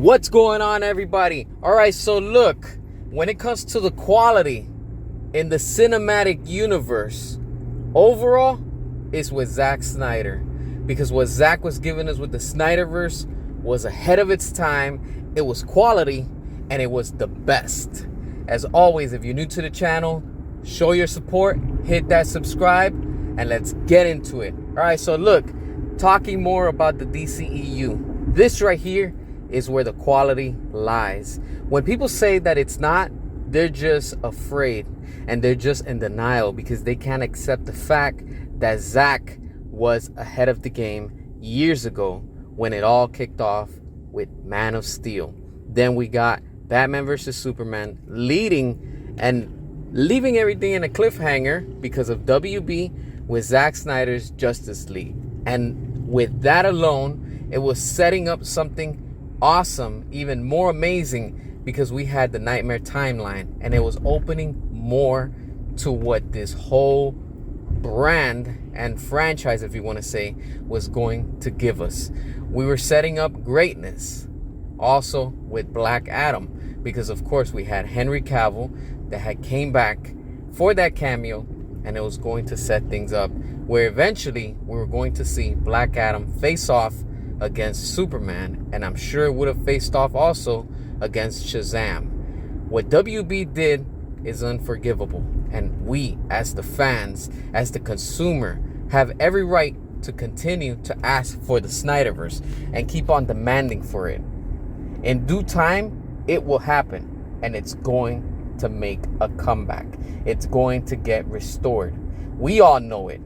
What's going on, everybody? All right, so look, when it comes to the quality in the cinematic universe, overall, it's with Zack Snyder. Because what Zack was giving us with the Snyderverse was ahead of its time, it was quality, and it was the best. As always, if you're new to the channel, show your support, hit that subscribe, and let's get into it. All right, so look, talking more about the DCEU. This right here is where the quality lies. When people say that it's not, they're just afraid and they're just in denial because they can't accept the fact that Zack was ahead of the game years ago when it all kicked off with Man of Steel. Then we got Batman vs. Superman leading and leaving everything in a cliffhanger because of WB with Zack Snyder's Justice League. And with that alone, it was setting up something awesome, even more amazing, because we had the Nightmare timeline and it was opening more to what this whole brand and franchise, if you want to say, was going to give us. We were setting up greatness also with Black Adam, because of course we had Henry Cavill that had came back for that cameo, and it was going to set things up where eventually we were going to see Black Adam face off against Superman, and I'm sure it would have faced off also against Shazam. What WB did is unforgivable, and we as the fans, as the consumer, have every right to continue to ask for the Snyderverse and keep on demanding for it. In due time, it will happen, and it's going to make a comeback. It's going to get restored. We all know it.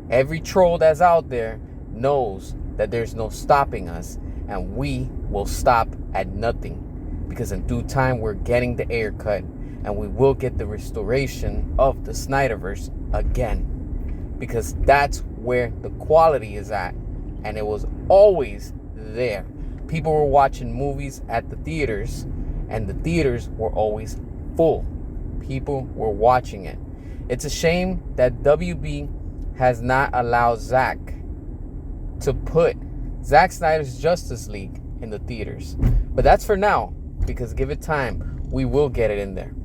Every troll that's out there knows that there's no stopping us, and we will stop at nothing, because in due time we're getting the air cut and we will get the restoration of the Snyderverse again, because that's where the quality is at, and it was always there. People were watching movies at the theaters, and the theaters were always full. People were watching it. It's a shame that WB has not allowed Zack to put Zack Snyder's Justice League in the theaters. But that's for now, because give it time, we will get it in there.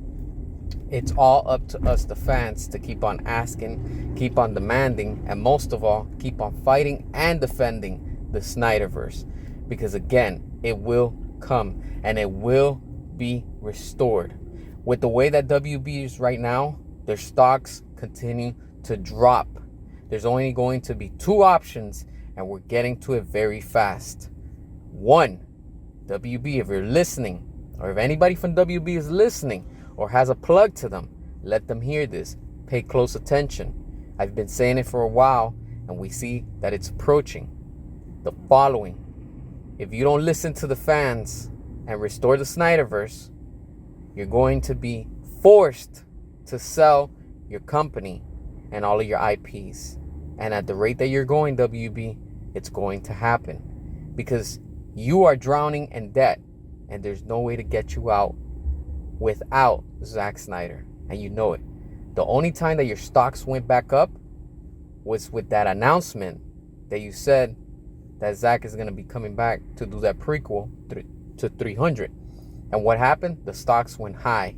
It's all up to us, the fans, to keep on asking, keep on demanding, and most of all, keep on fighting and defending the Snyderverse. Because again, it will come and it will be restored. With the way that WB is right now, their stocks continue to drop. There's only going to be two options, and we're getting to it very fast. One, WB, if you're listening, or if anybody from WB is listening or has a plug to them, let them hear this. Pay close attention. I've been saying it for a while, and we see that it's approaching. The following: if you don't listen to the fans and restore the Snyderverse, you're going to be forced to sell your company and all of your IPs. And at the rate that you're going, WB, it's going to happen, because you are drowning in debt and there's no way to get you out without Zack Snyder, and you know it. The only time that your stocks went back up was with that announcement that you said that Zack is going to be coming back to do that prequel to 300. And what happened? The stocks went high.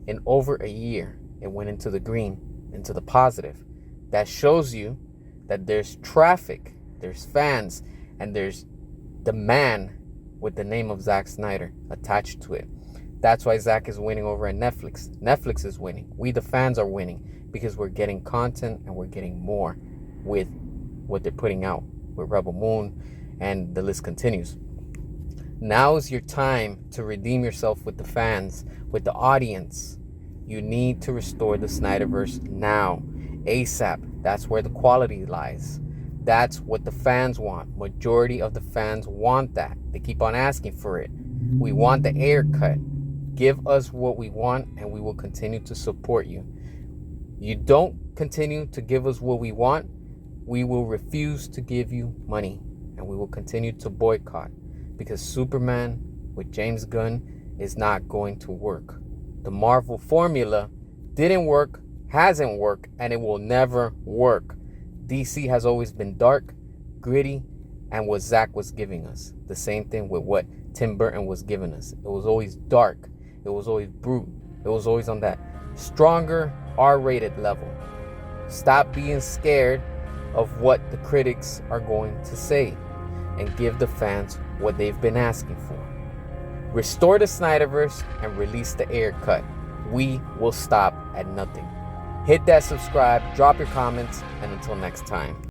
In over a year, it went into the green, into the positive. That shows you that there's traffic, there's fans, and there's demand with the name of Zack Snyder attached to it. That's why Zack is winning over at Netflix. Netflix is winning. We, the fans, are winning because we're getting content and we're getting more with what they're putting out with Rebel Moon, and the list continues. Now is your time to redeem yourself with the fans, with the audience. You need to restore the Snyderverse now, ASAP. That's where the quality lies. That's what the fans want. Majority of the fans want that. They keep on asking for it. We want the air cut. Give us what we want, and we will continue to support you. You don't continue to give us what we want, we will refuse to give you money, and we will continue to boycott, because Superman with James Gunn is not going to work. The Marvel formula didn't work, hasn't worked, and it will never work. DC has always been dark, gritty, and what Zack was giving us. The same thing with what Tim Burton was giving us. It was always dark. It was always brute. It was always on that stronger R-rated level. Stop being scared of what the critics are going to say and give the fans what they've been asking for. Restore the Snyderverse and release the Ayer cut. We will stop at nothing. Hit that subscribe, drop your comments, and until next time.